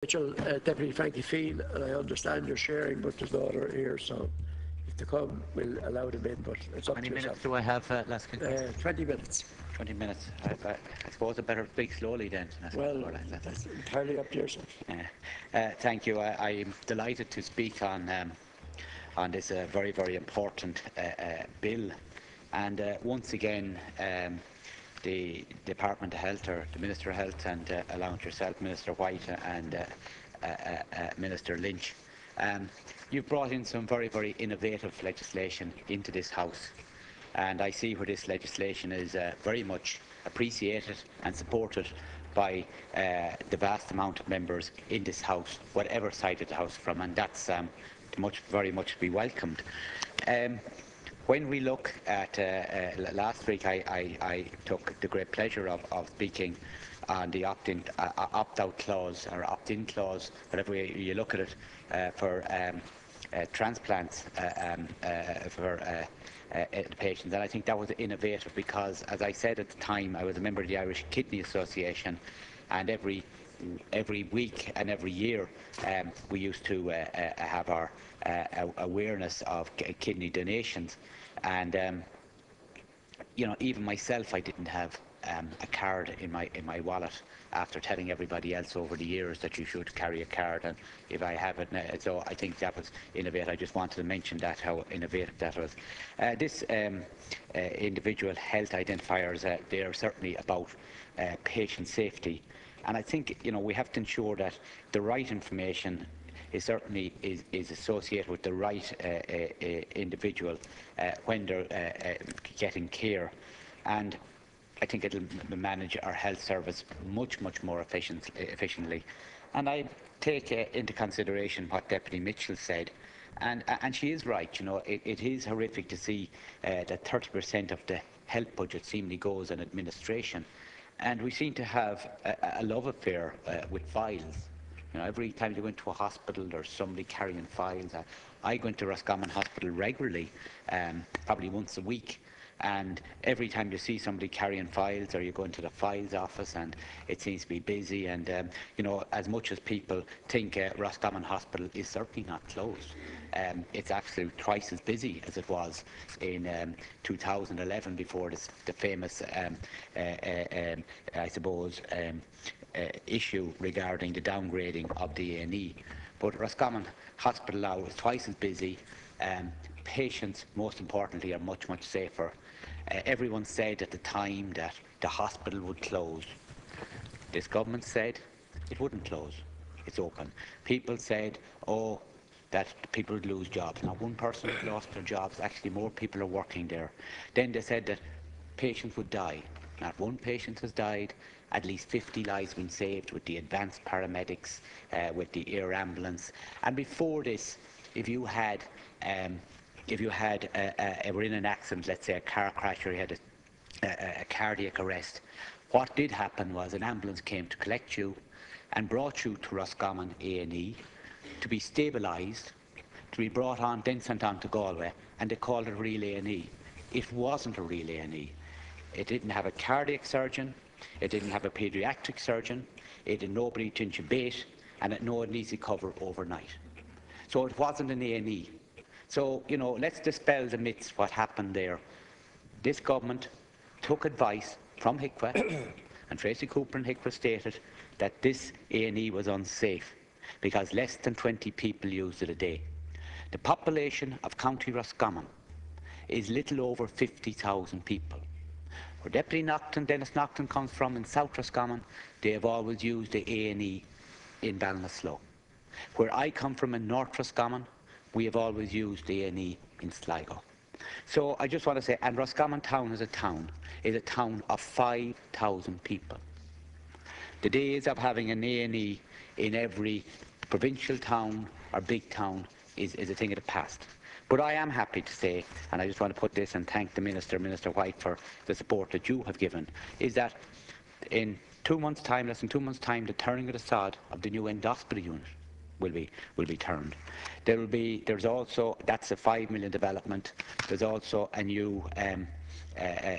Rachel, Deputy Frankie Feighan, and I understand you're sharing with his daughter here, so if they come, we'll allow them in, but it's How up many to minutes yourself. do I have, Laskin? 20 minutes. 20 minutes. I suppose I better speak slowly then. Well, that's entirely up to yourself. Thank you. I'm delighted to speak on this very, very important bill. And once again, the Department of Health, or the Minister of Health, and along with yourself, Minister White and Minister Lynch, you've brought in some very, very innovative legislation into this House. And I see where this legislation is very much appreciated and supported by the vast amount of members in this House, whatever side of the House from, and that's very much to be welcomed. When we look at last week, I took the great pleasure of speaking on the opt-out clause, or opt-in clause, whatever you look at it, for transplants for patients. And I think that was innovative because, as I said at the time, I was a member of the Irish Kidney Association, and every week and every year we used to have our awareness of kidney donations. And you know, even myself, I didn't have a card in my wallet, after telling everybody else over the years that you should carry a card, and if I have it now, so I think that was innovative. I just wanted to mention that, how innovative that was. This individual health identifiers, they are certainly about patient safety, and I think, you know, we have to ensure that the right information is certainly associated with the right individual when they're getting care, and I think it'll manage our health service much more efficiently. And I take into consideration what Deputy Mitchell said, and she is right. You know, it is horrific to see that 30% of the health budget seemingly goes on administration, and we seem to have a love affair with files. You know, every time you go into a hospital, there's somebody carrying files. I go into Roscommon Hospital regularly, probably once a week, and every time you see somebody carrying files, or you go into the files office and it seems to be busy, and you know, as much as people think Roscommon Hospital is certainly not closed, it's actually twice as busy as it was in 2011, before the famous I suppose issue regarding the downgrading of the A&E. But Roscommon Hospital now is twice as busy. Patients, most importantly, are much safer. Everyone said at the time that the hospital would close. This government said it wouldn't close. It's open. People said, oh, that people would lose jobs. Not one person has lost their jobs. Actually, more people are working there. Then they said that patients would die. Not one patient has died. At least 50 lives have been saved with the advanced paramedics, with the air ambulance. And before this, if you were in an accident, let's say a car crash, or you had a cardiac arrest, what did happen was an ambulance came to collect you and brought you to Roscommon A&E to be stabilised, to be brought on, then sent on to Galway, and they called it real A&E. It wasn't a real A&E. It didn't have a cardiac surgeon, it didn't have a paediatric surgeon, it had nobody to intubate, and it no easy cover overnight. So it wasn't an A&E. So, you know, let's dispel the myths what happened there. This government took advice from HICWA, and Tracy Cooper and HICWA stated that this A&E was unsafe because less than 20 people used it a day. The population of County Roscommon is little over 50,000 people. Where Deputy Dennis Naughton comes from in South Roscommon, they have always used the A&E in Ballinasloe. Where I come from in North Roscommon, we have always used the A&E in Sligo. So I just want to say, and Roscommon town is a town of 5,000 people. The days of having an A&E in every provincial town or big town is a thing of the past. But I am happy to say, and I just want to put this and thank the Minister White, for the support that you have given, is that in 2 months' time, less than 2 months' time, the turning of the sod of the new endoscopy unit will be turned. There's also, that's a 5 million development. There's also a new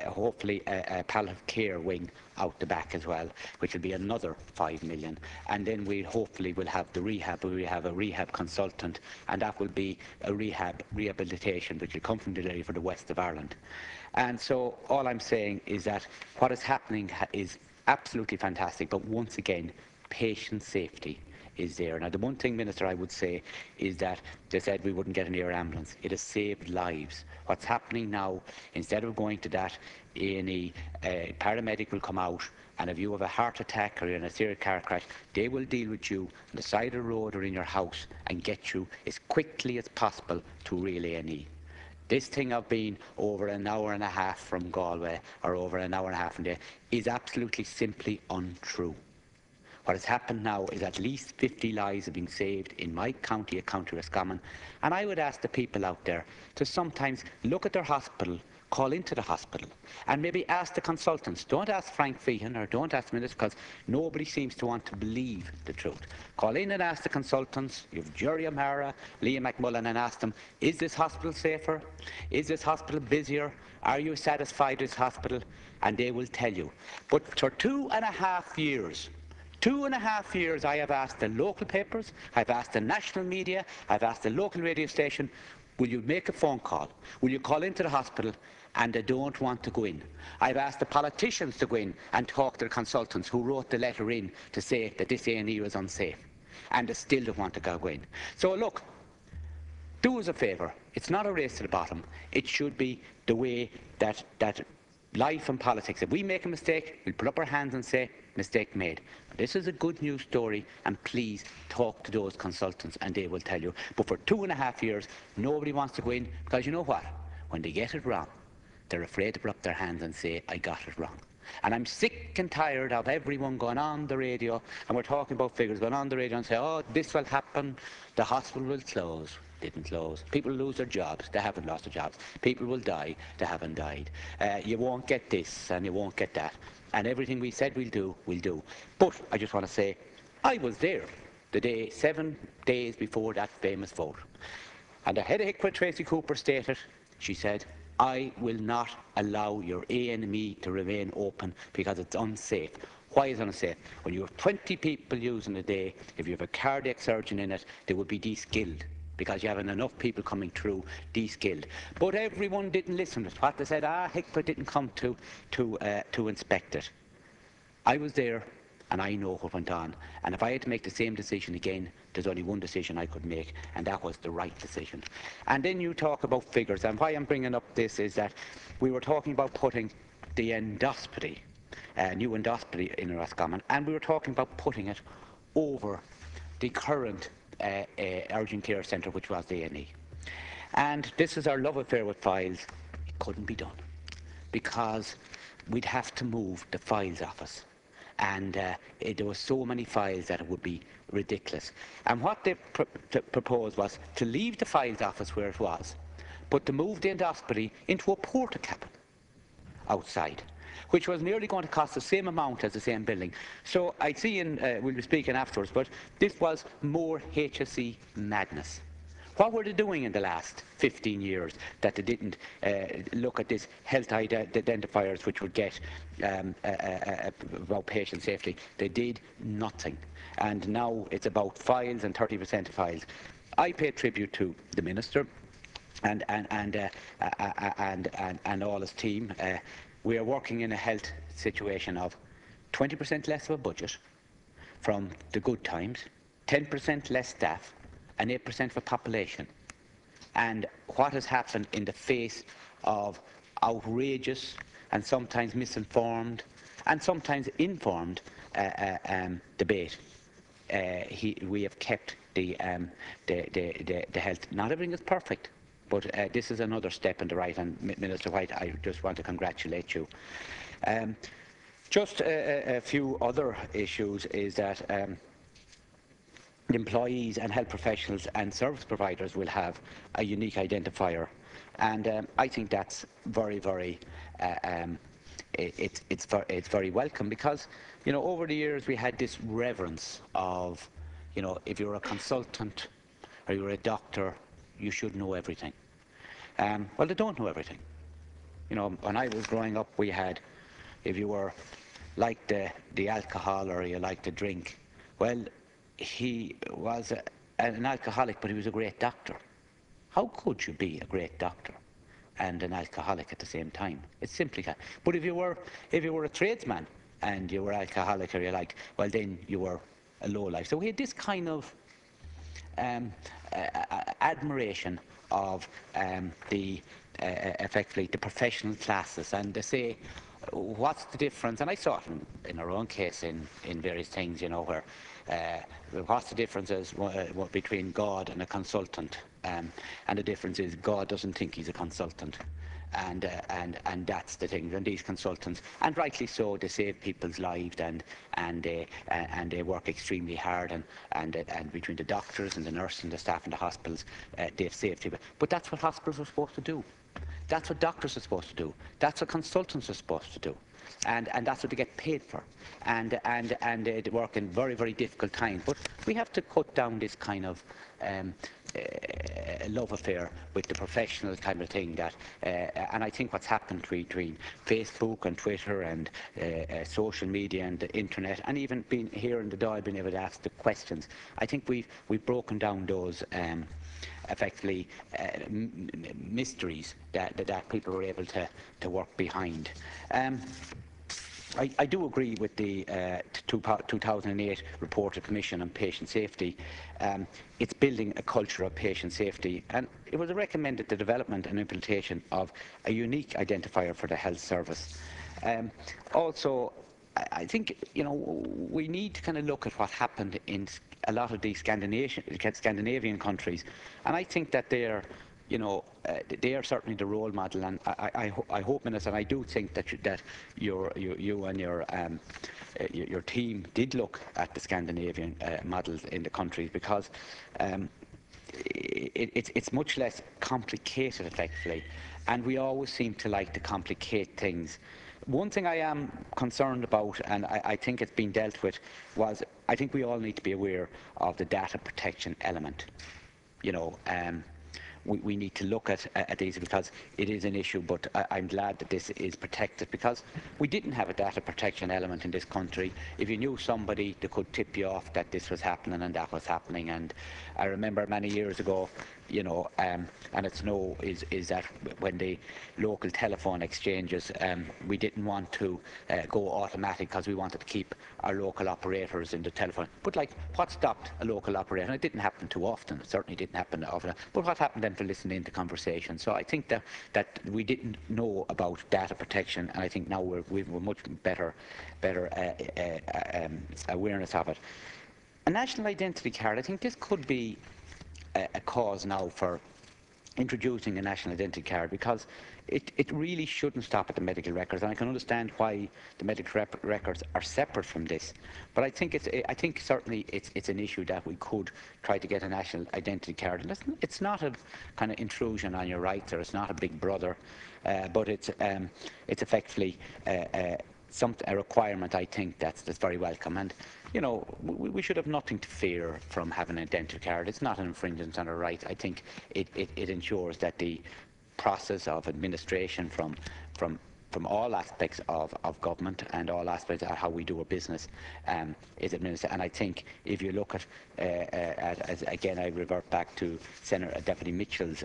hopefully a palliative care wing out the back as well, which will be another 5 million. And then we hopefully will have the rehab. We have a rehab consultant, and that will be a rehabilitation which will come from Dillary for the west of Ireland. And so all I'm saying is that what is happening is absolutely fantastic, but once again, patient safety is there. Now, the one thing, Minister, I would say is that they said we wouldn't get an air ambulance. It has saved lives. What's happening now, instead of going to that, a paramedic will come out, and if you have a heart attack or you're in a serious car crash, they will deal with you on the side of the road or in your house and get you as quickly as possible to real A&E. This thing of being over an hour and a half from Galway or over an hour and a half from there is absolutely simply untrue. What has happened now is at least 50 lives have been saved in my county, at County Roscommon, and I would ask the people out there to sometimes look at their hospital, call into the hospital, and maybe ask the consultants. Don't ask Frank Feighan or don't ask the minister, because nobody seems to want to believe the truth. Call in and ask the consultants, you've Jerry O'Mara, Liam McMullen, and ask them, is this hospital safer? Is this hospital busier? Are you satisfied with this hospital? And they will tell you. But for 2.5 years, 2.5 years I have asked the local papers, I've asked the national media, I've asked the local radio station, will you make a phone call? Will you call into the hospital? And they don't want to go in. I've asked the politicians to go in and talk to the consultants who wrote the letter in to say that this A&E was unsafe. And they still don't want to go in. So look, do us a favour. It's not a race to the bottom. It should be the way that life and politics. If we make a mistake, we'll put up our hands and say, mistake made. This is a good news story, and please talk to those consultants and they will tell you. But for 2.5 years, nobody wants to go in, because you know what? When they get it wrong, they're afraid to put up their hands and say, I got it wrong. And I'm sick and tired of everyone going on the radio, and we're talking about figures, going on the radio and say, oh, this will happen, the hospital will close. Didn't close. People lose their jobs. They haven't lost their jobs. People will die. They haven't died. You won't get this and you won't get that. And everything we said we'll do, we'll do. But I just want to say, I was there the day, 7 days before that famous vote. And the head of HICWA, Tracy Cooper, stated, she said, I will not allow your A&E to remain open because it's unsafe. Why is it unsafe? When you have 20 people using a day, if you have a cardiac surgeon in it, they will be de-skilled, because you haven't enough people coming through de-skilled. But everyone didn't listen to what they said. HICWA didn't come to inspect it. I was there, and I know what went on. And if I had to make the same decision again, there's only one decision I could make, and that was the right decision. And then you talk about figures, and why I'm bringing up this is that we were talking about putting the endoscopy, new endoscopy in Roscommon, and we were talking about putting it over the current urgent care centre, which was the A&E. And this is our love affair with files. It couldn't be done because we'd have to move the files office, and there were so many files that it would be ridiculous. And what they proposed was to leave the files office where it was, but to move the endoscopy into a porta cabin outside, which was nearly going to cost the same amount as the same building. So I see, we'll be speaking afterwards, but this was more HSE madness. What were they doing in the last 15 years that they didn't look at this health identifiers which would get about patient safety? They did nothing. And now it's about files and 30% of files. I pay tribute to the Minister and all his team. We are working in a health situation of 20% less of a budget from the good times, 10% less staff, and 8% of a population. And what has happened in the face of outrageous and sometimes misinformed and sometimes informed debate, we have kept the health. Not everything is perfect, but this is another step in the right, and Minister White, I just want to congratulate you. Just a few other issues is that employees and health professionals and service providers will have a unique identifier, and I think that's very it's very welcome, because you know, over the years we had this reverence of You know, if you're a consultant or you're a doctor, you should know everything. Well, they don't know everything. You know, when I was growing up, we had, if you were like the alcohol or you liked the drink, well, he was an alcoholic, but he was a great doctor. How could you be a great doctor and an alcoholic at the same time? It simply can't. But if you were a tradesman and you were alcoholic or you liked, well, then you were a lowlife. So we had this kind of admiration of effectively the professional classes, and they say, what's the difference? And I saw it in our own case in various things, you know, where what's the difference is, between God and a consultant, and the difference is God doesn't think he's a consultant. And that's the thing. And these consultants, and rightly so, they save people's lives, and they work extremely hard, and between the doctors and the nurses and the staff in the hospitals, they've saved people. But that's what hospitals are supposed to do. That's what doctors are supposed to do. That's what consultants are supposed to do. And that's what they get paid for. And they work in very, very difficult times. But we have to cut down this kind of love affair with the professional kind of thing that, and I think what's happened between Facebook and Twitter and social media and the internet, and even being here in the Dáil, being able to ask the questions, I think we've broken down those effectively mysteries that people were able to work behind. I do agree with the 2008 report of Commission on Patient Safety. It's building a culture of patient safety, and it was recommended the development and implementation of a unique identifier for the health service. Also, I think, you know, we need to kind of look at what happened in a lot of these Scandinavian countries, and I think that they're, you know, they are certainly the role model, and I hope, Minister, and I do think that you and your team did look at the Scandinavian models in the countries, because it's much less complicated, effectively, and we always seem to like to complicate things. One thing I am concerned about, and I think it's been dealt with, was I think we all need to be aware of the data protection element. You know, we need to look at these, because it is an issue, but I'm glad that this is protected, because we didn't have a data protection element in this country. If you knew somebody, they could tip you off that this was happening and that was happening. And I remember many years ago, you know, and it's is that when the local telephone exchanges, we didn't want to go automatic, because we wanted to keep our local operators in the telephone. But like, what stopped a local operator? And it didn't happen too often. It certainly didn't happen often. But what happened then for listening to conversations? So I think that we didn't know about data protection, and I think now we've a much better awareness of it. A national identity card, I think this could be a cause now for introducing a national identity card, because it really shouldn't stop at the medical records, and I can understand why the medical records are separate from this. But I think certainly it's an issue that we could try to get a national identity card. And it's not a kind of intrusion on your rights, or it's not a big brother, but it's effectively a requirement, I think, that's very welcome. And you know, we should have nothing to fear from having an identity card. It's not an infringement on our rights. I think it ensures that the process of administration from all aspects of government and all aspects of how we do our business is administered. And I think if you look at as again, I revert back to Senator Deputy Mitchell's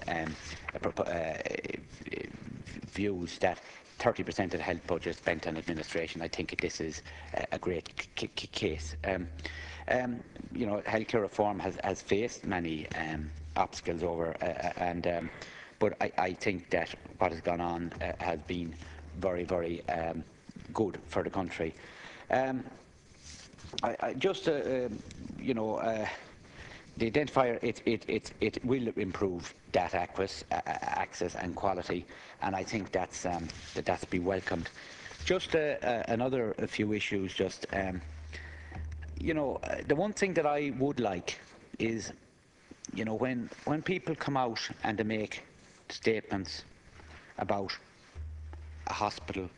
views that 30% of the health budget is spent on administration. I think this is a great case. You know, healthcare reform has faced many obstacles over, but I think that what has gone on has been very, very good for the country. You know, the identifier, it will improve data access and quality, and I think that's be welcomed. Just another few issues. Just you know, the one thing that I would like is, you know, when people come out and they make statements about a hospital,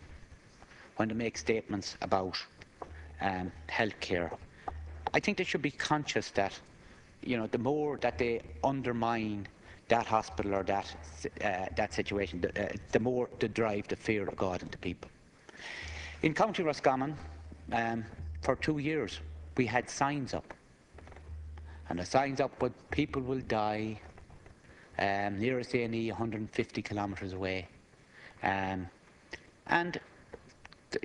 when they make statements about healthcare, I think they should be conscious that, the more that they undermine that hospital or that situation, the more they drive the fear of God into people. In County Roscommon, for 2 years, we had signs up. And the signs up with people will die, nearest A&E 150 kilometres away. And,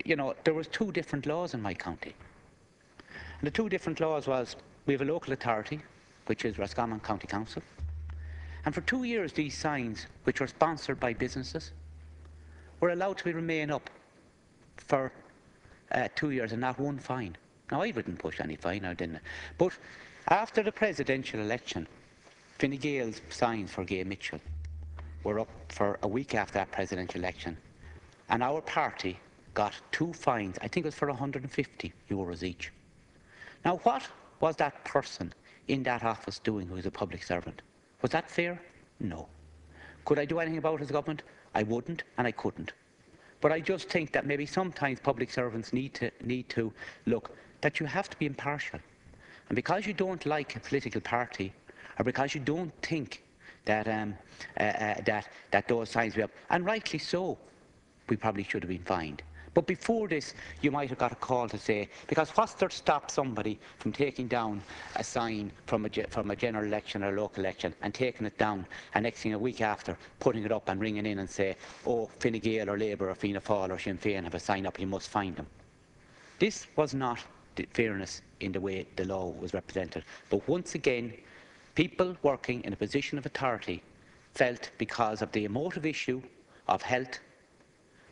there was 2 different laws in my county. And the 2 different laws was, we have a local authority, which is Roscommon County Council. And for 2 years, these signs, which were sponsored by businesses, were allowed to remain up for 2 years and not one fine. Now, I wouldn't push any fine, I didn't. But after the presidential election, Fine Gael's signs for Gay Mitchell were up for a week after that presidential election. And our party got 2 fines, I think it was for €150 each. Now, what was that person in that office doing who was a public servant? Was that fair? No. Could I do anything about it as a government? I wouldn't, and I couldn't. But I just think that maybe sometimes public servants need to look that you have to be impartial. And because you don't like a political party, or because you don't think that that those signs be up, and rightly so, we probably should have been fined. But before this, you might have got a call to say, because what's there to stop somebody from taking down a sign from a general election or a local election and taking it down, and next thing a week after, putting it up and ringing in and say, oh, Fine Gael or Labour or Fianna Fáil or Sinn Féin have a sign up, you must find them. This was not the fairness in the way the law was represented. But once again, people working in a position of authority felt, because of the emotive issue of health,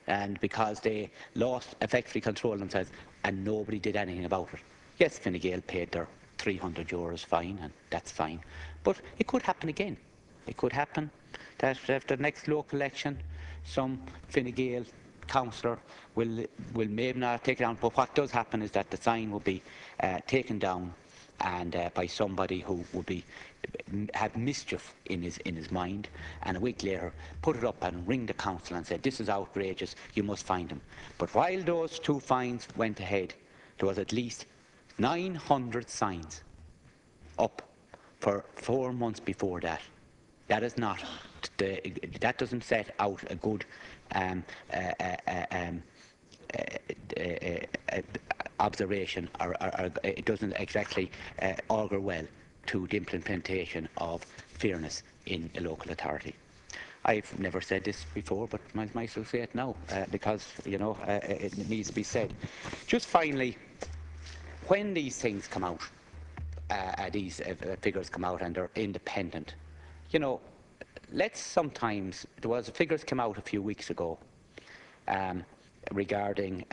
and because they lost effectively control of themselves, and nobody did anything about it. Yes, Fine Gael paid their €300 fine, and that's fine. But it could happen again. It could happen that after the next local election, some Fine Gael councillor will maybe not take it down, but what does happen is that the sign will be taken down, and by somebody who would have mischief in his mind, and a week later put it up and ring the council and say, this is outrageous, you must find them. But while those 2 fines went ahead, there was at least 900 signs up for 4 months before that. That is not that doesn't set out a good observation, or it doesn't exactly augur well to the implementation of fairness in a local authority. I've never said this before, but I might as well say it now, because it needs to be said. Just finally, when these things come out, these figures come out and they're independent, let's sometimes, figures came out a few weeks ago regarding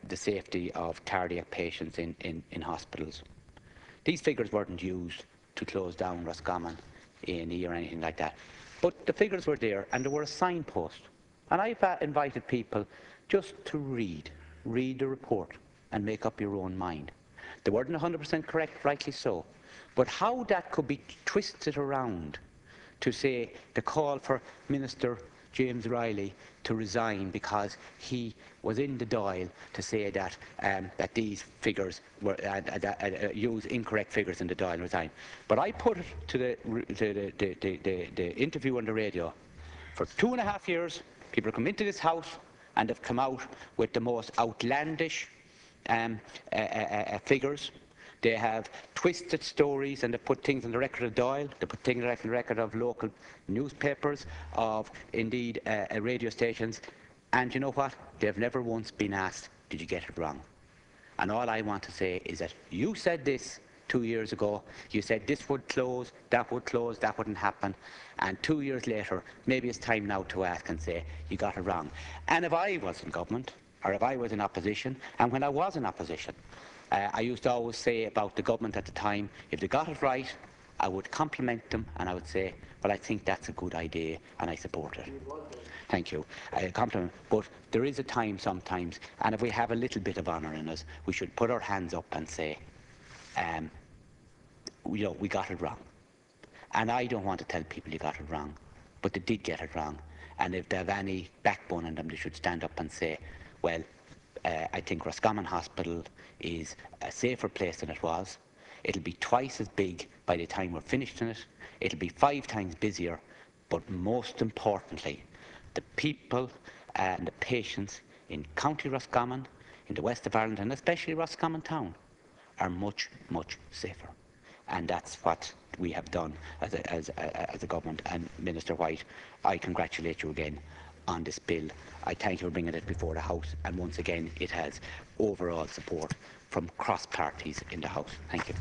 the safety of cardiac patients in hospitals. These figures weren't used to close down Roscommon A&E or anything like that. But the figures were there, and there were a signpost. And I've invited people just to read the report and make up your own mind. They weren't 100% correct, rightly so. But how that could be twisted around to say the call for Minister James Riley to resign because he was in the Dáil to say that that these figures were use incorrect figures in the Dáil and resign. But I put it to the interview on the radio. For 2.5 years, people come into this house and have come out with the most outlandish figures. They have twisted stories, and they put things on the record of Dáil, they put things on the record of local newspapers, of indeed radio stations, and you know what? They've never once been asked, did you get it wrong? And all I want to say is that you said this 2 years ago, you said this would close, that wouldn't happen, and 2 years later, maybe it's time now to ask and say, you got it wrong. And if I was in government, or if I was in opposition, and when I was in opposition, I used to always say about the government at the time, if they got it right, I would compliment them and I would say, well, I think that's a good idea and I support it. Thank you. Compliment. But there is a time sometimes, and if we have a little bit of honour in us, we should put our hands up and say, we got it wrong. And I don't want to tell people you got it wrong, but they did get it wrong. And if they have any backbone in them, they should stand up and say, well, I think Roscommon Hospital is a safer place than it was. It'll be twice as big by the time we're finished in it. It'll be 5 times busier, but most importantly, the people and the patients in County Roscommon, in the west of Ireland, and especially Roscommon Town, are much, much safer. And that's what we have done as a government. And Minister White, I congratulate you again on this bill. I thank you for bringing it before the House, and once again it has overall support from cross parties in the House. Thank you.